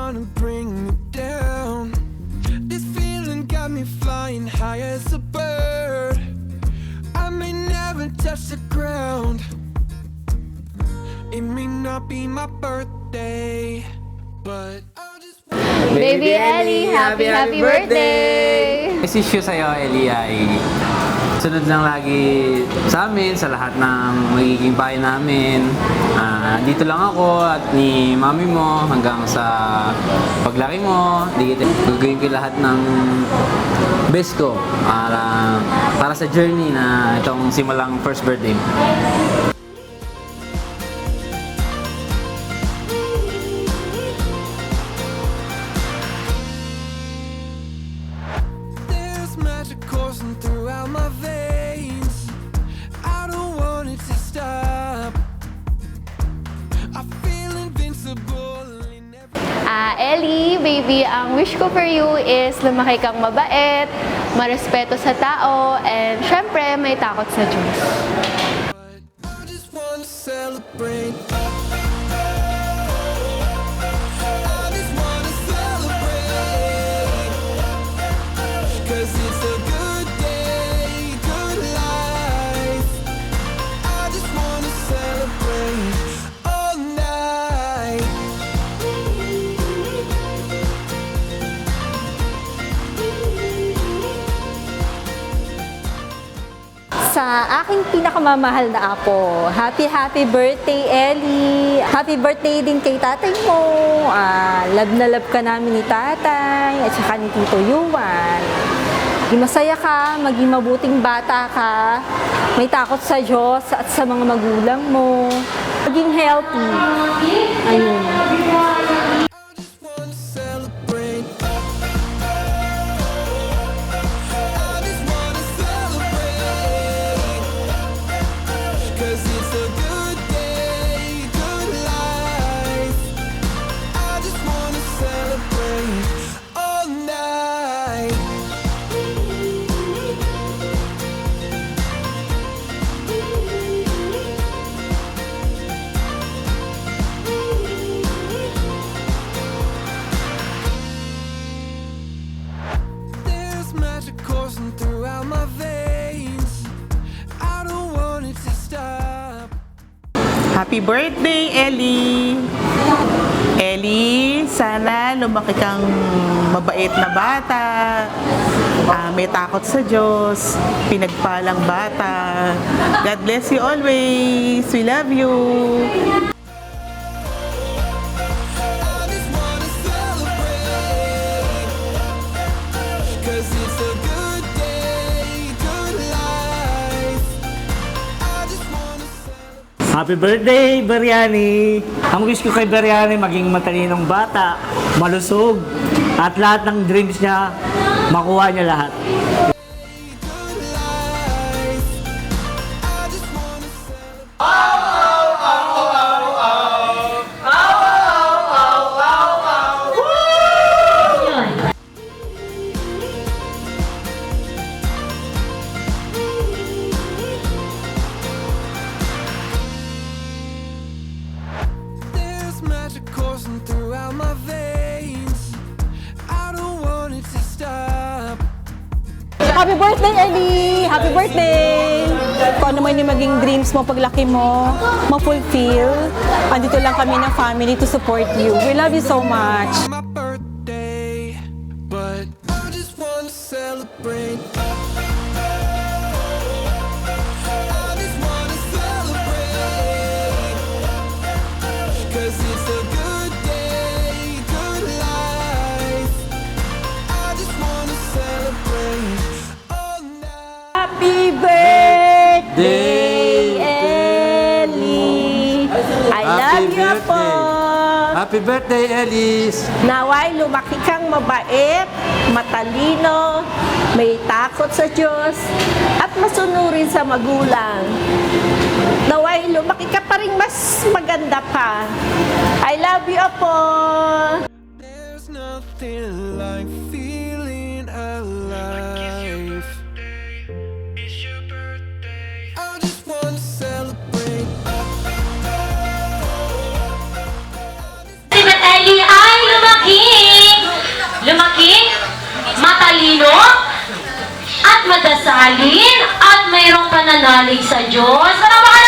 wanna bring me down. This feeling got me flying high as a bird. I may never touch the ground. It may not be my birthday, but I'll just Baby Ellie, happy birthday! Message ko sa'yo, Ellie, ay sunod lang lagi sa amin, sa lahat ng magiging bahay namin. Dito lang ako at ni mami mo hanggang sa paglaki mo. Gagawin ko lahat ng best ko para sa journey na itong simulang first birthday mo. magic coursing throughout my veins. I don't want it to stop. I feel invincible in every... Ellie, baby, ang wish ko for you is lumaki kang mabait, marespeto sa tao, and syempre may takot sa Diyos. But I just want to celebrate. Sa aking pinakamamahal na apo, happy birthday, Ellie! Happy birthday din kay tatay mo. Love na love ka namin ni tatay at saka ni Tito Yuan. Maging masaya ka, maging mabuting bata ka, may takot sa Diyos at sa mga magulang mo. Maging healthy. Ayun. Magic coursing throughout my veins. I don't want it to stop. Happy birthday, Ellie! Ellie, sana lumaki kang mabait na bata, may takot sa Diyos, pinagpalang bata. God bless you always. We love you. Happy birthday, Biryani! Ang wish ko kay Biryani, maging matalinong bata, malusog, at lahat ng dreams niya, makuha niya lahat. Magic coursing throughout my veins. I don't want it to stop. Happy birthday, Ellie! Happy birthday! Kung ano man yung maging dreams mo paglaki mo, ma-fulfill. Andito lang kami ng family to support you. We love you so much. My birthday, but I just want to celebrate. Happy birthday, Ellie! I love you po! Happy birthday, Ellis! Naway lumaki kang mabait, matalino, may takot sa Diyos, at masunurin sa magulang. Naway lumaki ka pa rin mas maganda pa. I love you po! There's nothing like feeling alive. I just want to celebrate. Si Ellie ay lumaki matalino at madasalin at mayroong pananalig sa Diyos. Palakpakan